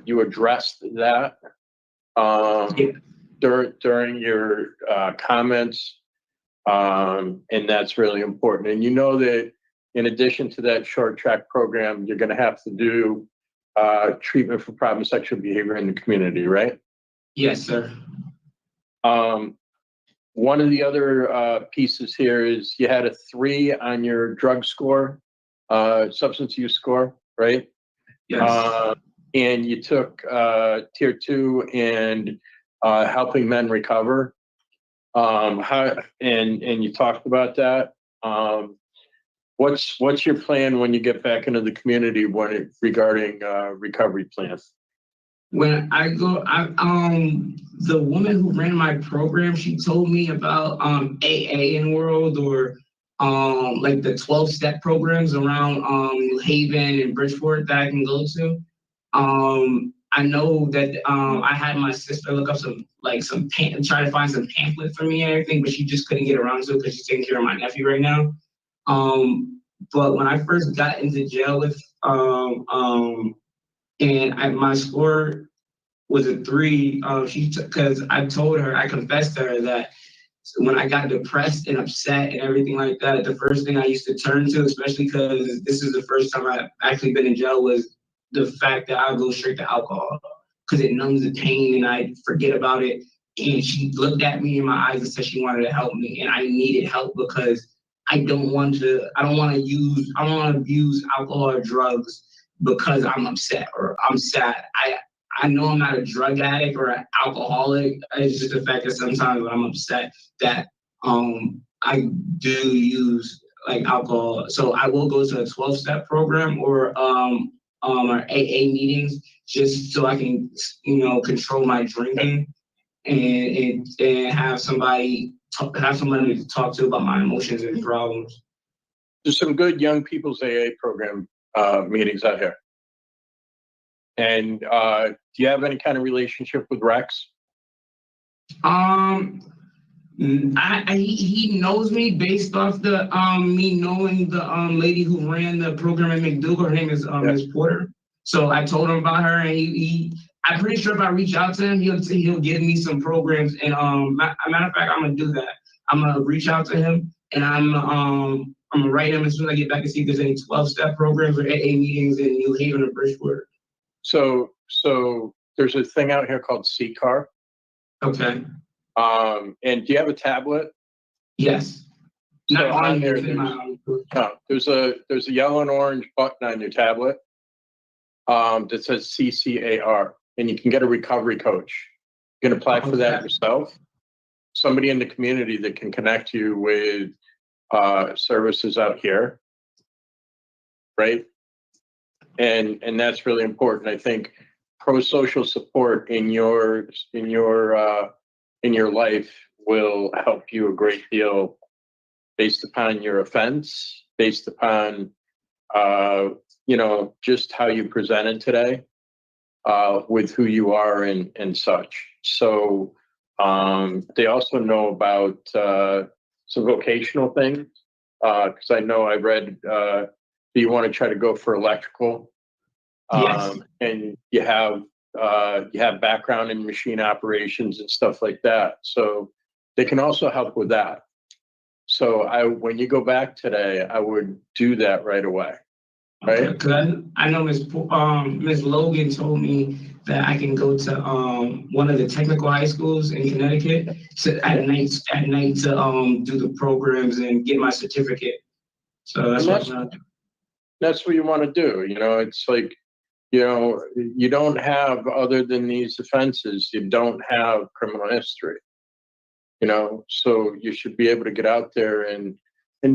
You addressed that during your comments, and that's really important. And you know that in addition to that short track program, you're going to have to do treatment for problem sexual behavior in the community, right? Yes, sir. One of the other pieces here is you had a 3 on your drug score, substance use score, right? Yes. And you took tier 2 and helping men recover. And you talked about that. What's your plan when you get back into the community regarding recovery plans? When I go, the woman who ran my program, she told me about AA in World, or like the 12-step programs around New Haven and Bridgeport that I can go to. I know that I had my sister look up try to find some pamphlet for me and everything, but she just couldn't get around to it because she's taking care of my nephew right now. But when I first got into jail with my score was a 3. Because I confessed to her that when I got depressed and upset and everything like that, the first thing I used to turn to, especially because this is the first time I've actually been in jail, was the fact that I go straight to alcohol, because it numbs the pain and I forget about it. And she looked at me in my eyes and said she wanted to help me, and I needed help because I don't want to abuse alcohol or drugs because I'm upset or I'm sad. I know I'm not a drug addict or an alcoholic. It's just the fact that sometimes when I'm upset that I do use like alcohol. So I will go to a 12-step program or our AA meetings just so I can, control my drinking and have somebody to talk to about my emotions and problems. there's some good young people's AA program meetings out here. And do you have any kind of relationship with Rex? He knows me based off the me knowing the lady who ran the program in Mandoo. Her name is Ms. Porter. So I told him about her, and he I'm pretty sure if I reach out to him, he'll give me some programs. And matter of fact, I'm gonna do that. I'm gonna reach out to him, and I'm gonna write him as soon as I get back and see if there's any 12-step programs or AA meetings in New Haven or Bridgeport. So there's a thing out here called CCAR. Okay. And do you have a tablet? Yes. So Not on on there, there. there's a yellow and orange button on your tablet that says CCAR, and you can get a recovery coach. You can apply for that yourself. Somebody in the community that can connect you with services out here, right? And that's really important. I think pro-social support in your life will help you a great deal based upon your offense, based upon just how you presented today with who you are and such. So they also know about some vocational things, because I know I read that you want to try to go for electrical. Yes. And you have background in machine operations and stuff like that. So they can also help with that. So when you go back today, I would do that right away. Right? Because I know Miss Logan told me that I can go to one of the technical high schools in Connecticut at night to do the programs and get my certificate. So that's what you want to do. It's like, you don't have, other than these offenses, you don't have criminal history. So you should be able to get out there and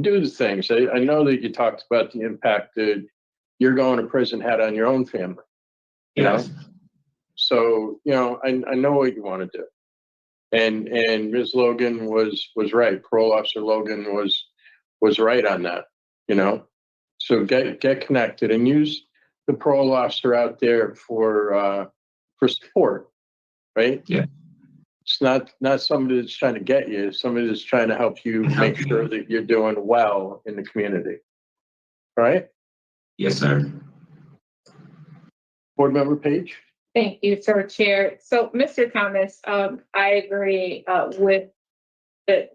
do the things. I know that you talked about the impact that you're going to prison had on your own family. You know? So, I know what you want to do. And Ms. Logan was right. Parole Officer Logan was right on that, So get connected and use the parole officer out there for support, right? Yeah. It's not somebody that's trying to get you. It's somebody that's trying to help you make sure that you're doing well in the community. All right? Yes, sir. Board member Page? Thank you, Sir Chair. So, Mr. Thomas, I agree with the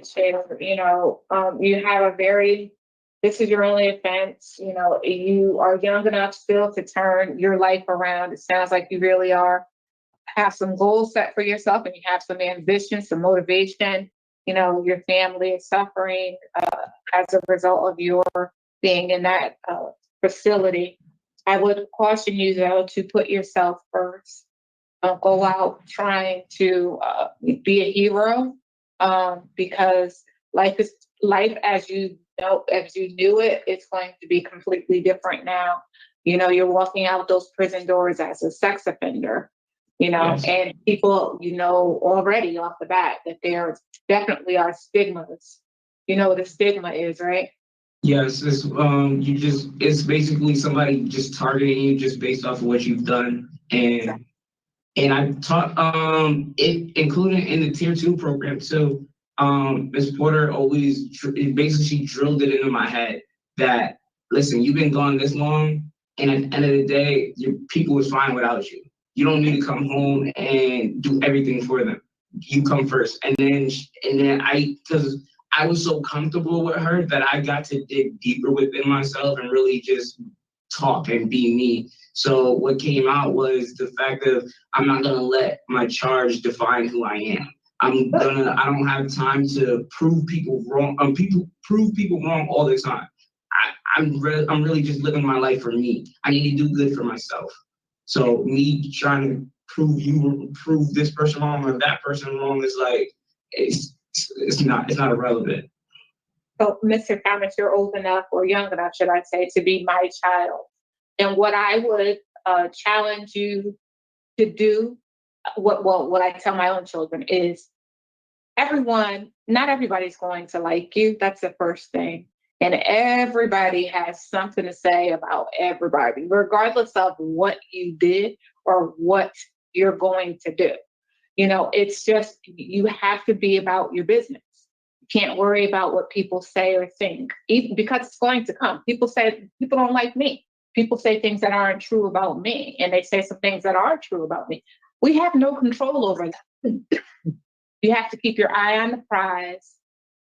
chair. You have this is your only offense. You are young enough still to turn your life around. It sounds like you really are. Have some goals set for yourself, and you have some ambition, some motivation. Your family is suffering as a result of your being in that facility. I would caution you, though, to put yourself first. Go out trying to be a hero, because life as you knew it, it's going to be completely different now. You're walking out those prison doors as a sex offender. Yes. And people, already off the bat that there definitely are stigmas. You know what a stigma is, right? Yes, it's basically somebody just targeting you just based off of what you've done. And I taught including in the tier 2 program too. Ms. Porter always she drilled it into my head that, listen, you've been gone this long, and at the end of the day, your people is fine without you. You don't need to come home and do everything for them. You come first. And then because I was so comfortable with her that I got to dig deeper within myself and really just talk and be me. So what came out was the fact that I'm not gonna let my charge define who I am. I don't have time to prove people wrong. Prove people wrong all the time. I'm really just living my life for me. I need to do good for myself. So me trying to prove this person wrong or that person wrong is like, it's not irrelevant. So, Mr. Thomas, you're old enough, or young enough, should I say, to be my child. And what I would challenge you to do, what I tell my own children is, everyone, not everybody's going to like you. That's the first thing. And everybody has something to say about everybody, regardless of what you did or what you're going to do. You know, it's just, you have to be about your business. You can't worry about what people say or think, even because it's going to come. People say, people don't like me. People say things that aren't true about me, and they say some things that are true about me. We have no control over that. You have to keep your eye on the prize,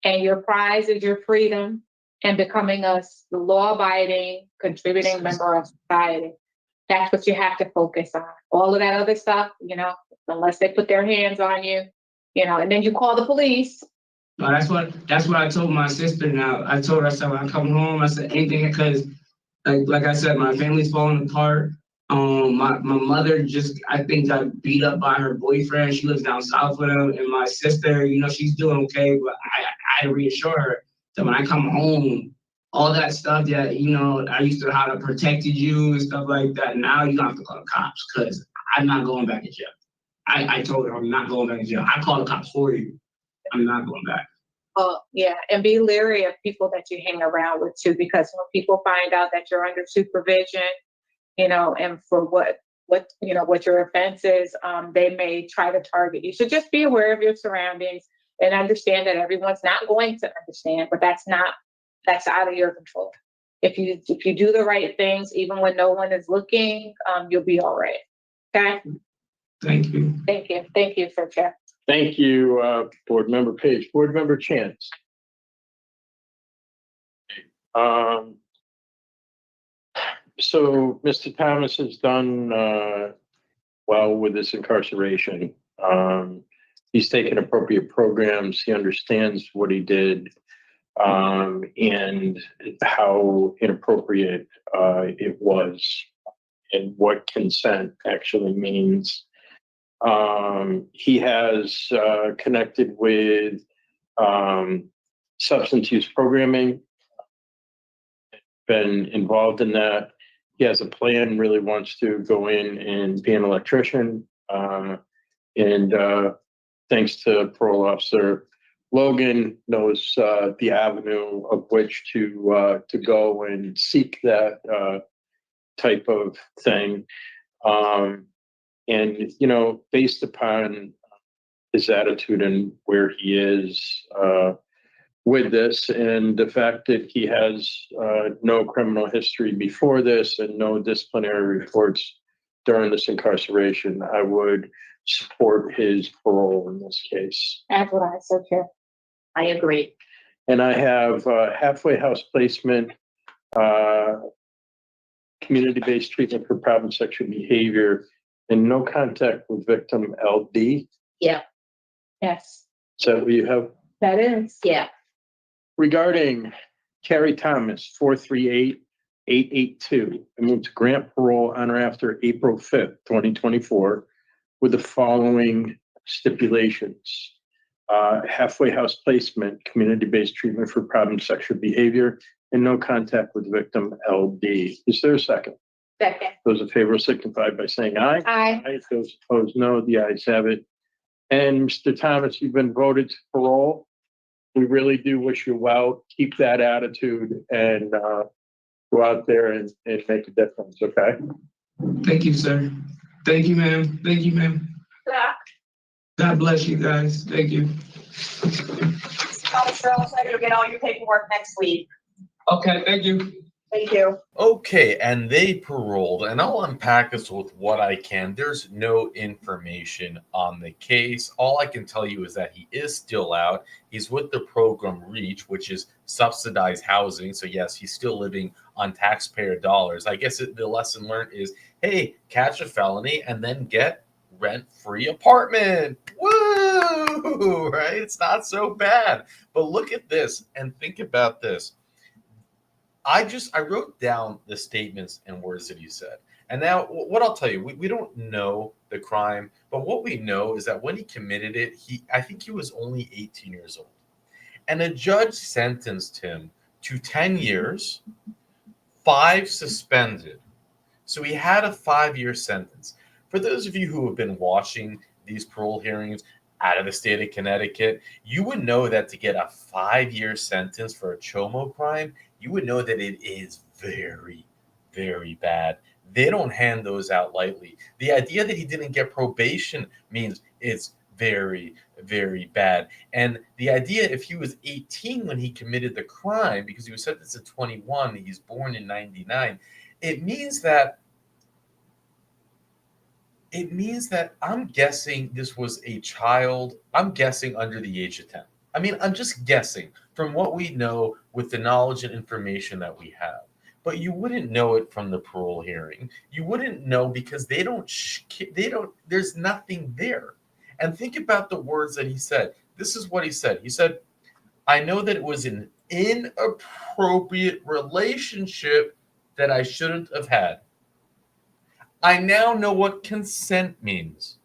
and your prize is your freedom and becoming a law-abiding, contributing member of society. That's what you have to focus on. All of that other stuff, you know, unless they put their hands on you, you know, and then you call the police. No, that's what I told my sister now. I told her, I said, when I come home, I said anything, because like I said, my family's falling apart. My mother just, I think, got beat up by her boyfriend. She lives down south with him, and my sister, you know, she's doing okay, but I reassure her that when I come home, all that stuff that, you know, I used to how to protected you and stuff like that, now you have to call the cops, because I'm not going back to jail. I told her I'm not going back to jail. I call the cops for you. I'm not going back. Yeah, and be leery of people that you hang around with too, because when people find out that you're under supervision, you know, and for what you know, what your offense is, they may try to target you. So just be aware of your surroundings and understand that everyone's not going to understand, but that's out of your control. If you do the right things, even when no one is looking, you'll be all right. Okay. Thank you. Thank you. Thank you, Sir Chair. Thank you, Board Member Page. Board Member Chance. So Mr. Thomas has done well with this incarceration. He's taken appropriate programs. He understands what he did and how inappropriate it was and what consent actually means. He has connected with substance use programming, been involved in that. He has a plan, really wants to go in and be an electrician. And thanks to Parole Officer Logan, knows the avenue of which to go and seek that type of thing. And, you know, based upon his attitude and where he is with this, and the fact that he has no criminal history before this and no disciplinary reports during this incarceration, I would support his parole in this case. That's what I said here. I agree. And I have halfway house placement, community-based treatment for problem sexual behavior, and no contact with victim LD. Yeah. Yes, Is that what you have? that is. Yeah. Regarding Kerry Thomas, 438-882, I move to grant parole on or after April 5th, 2024, with the following stipulations. Halfway house placement, community-based treatment for problem sexual behavior, and no contact with victim LD. Is there a second? Second. Those in favor signify by saying aye. Aye. Those opposed, no. The ayes have it. And Mr. Thomas, you've been voted to parole. We really do wish you well. Keep that attitude and go out there and make a difference, okay? Thank you, sir. Thank you, ma'am. Thank you, ma'am. Yeah. God bless you guys. Thank you. Officer, I'll try to get all your paperwork next week. Okay, thank you. Thank you. Okay, and they paroled, and I'll unpack this with what I can. There's no information on the case. All I can tell you is that he is still out. He's with the program REACH, which is subsidized housing. So yes, he's still living on taxpayer dollars. I guess the lesson learned is, hey, catch a felony and then get rent-free apartment. Woo! Right? It's not so bad. But look at this and think about this. I wrote down the statements and words that he said. And now what I'll tell you, we don't know the crime, but what we know is that when he committed it, I think he was only 18 years old. And a judge sentenced him to 10 years, 5 suspended. So he had a 5-year sentence. For those of you who have been watching these parole hearings, out of the state of Connecticut, you would know that to get a 5-year sentence for a chomo crime, you would know that it is very, very bad. They don't hand those out lightly. The idea that he didn't get probation means it's very, very bad. And the idea, if he was 18 when he committed the crime, because he was sentenced at 21, he's born in 99, it means that I'm guessing this was a child, I'm guessing under the age of 10. I mean, I'm just guessing from what we know with the knowledge and information that we have. But you wouldn't know it from the parole hearing. You wouldn't know because there's nothing there. And think about the words that he said. This is what he said. He said, I know that it was an inappropriate relationship that I shouldn't have had. I now know what consent means.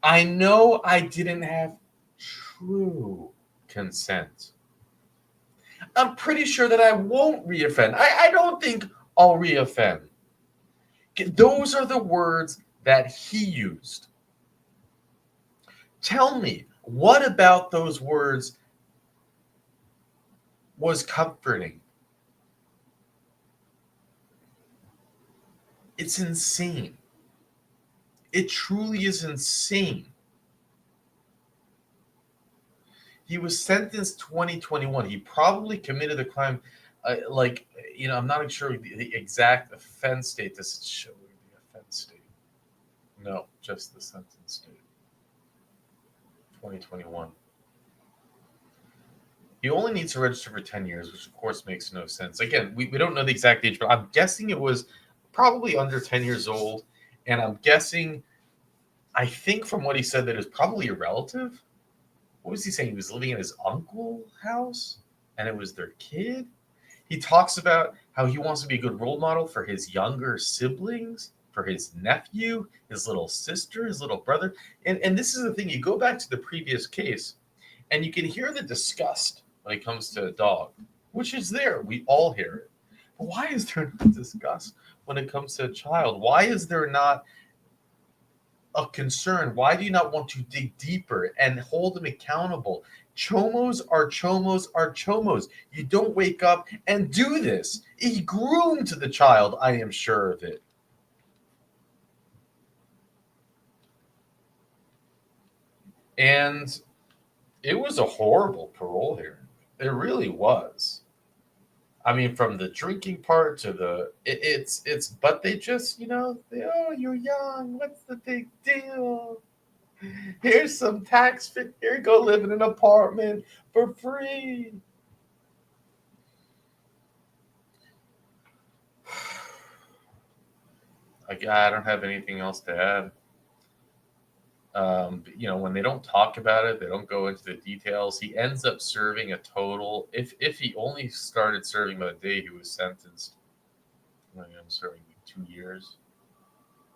I know I didn't have true consent. I'm pretty sure that I won't reoffend. I don't think I'll reoffend. Those are the words that he used. Tell me, what about those words was comforting? It's insane. It truly is insane. He was sentenced 2021. He probably committed the crime, I'm not sure the exact offense date. Does it show the offense date? No, just the sentence date. 2021. He only needs to register for 10 years, which of course makes no sense. Again, we don't know the exact age, but I'm guessing it was probably under 10 years old. And I'm guessing, I think from what he said, that it's probably a relative. What was he saying? He was living in his uncle's house and it was their kid. He talks about how he wants to be a good role model for his younger siblings, for his nephew, his little sister, his little brother. And this is the thing, you go back to the previous case and you can hear the disgust when it comes to a dog, which is there. We all hear it. But why is there not disgust when it comes to a child? Why is there not a concern? Why do you not want to dig deeper and hold them accountable? Chomos are chomos are chomos. You don't wake up and do this. He groomed the child, I am sure of it. And it was a horrible parole hearing. It really was. I mean, from the drinking part to but they just, oh, you're young. What's the big deal? Here's some tax fit. Here, go live in an apartment for free. I don't have anything else to add. When they don't talk about it, they don't go into the details. He ends up serving a total, if he only started serving by the day he was sentenced, I'm serving 2 years,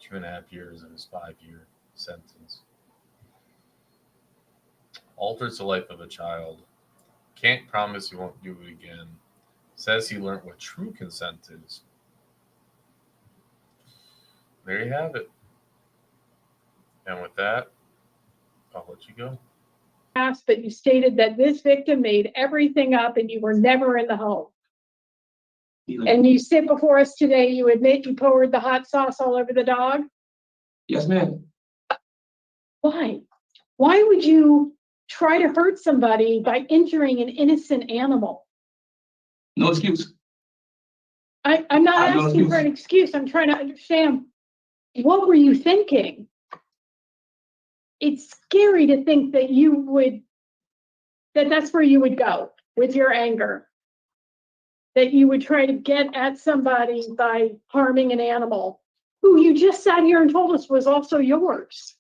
2.5 years of his 5-year sentence. Alters the life of a child. Can't promise he won't do it again. Says he learned what true consent is. There you have it. And with that, I'll let you go. But you stated that this victim made everything up and you were never in the home. And you sit before us today, you admit you poured the hot sauce all over the dog? Yes, ma'am. Why? Why would you try to hurt somebody by injuring an innocent animal? No excuse. I'm not asking for an excuse. I'm trying to understand. What were you thinking? It's scary to think that that's where you would go with your anger. That you would try to get at somebody by harming an animal who you just sat here and told us was also yours.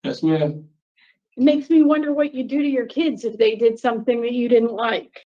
Yes, ma'am. It makes me wonder what you do to your kids if they did something that you didn't like.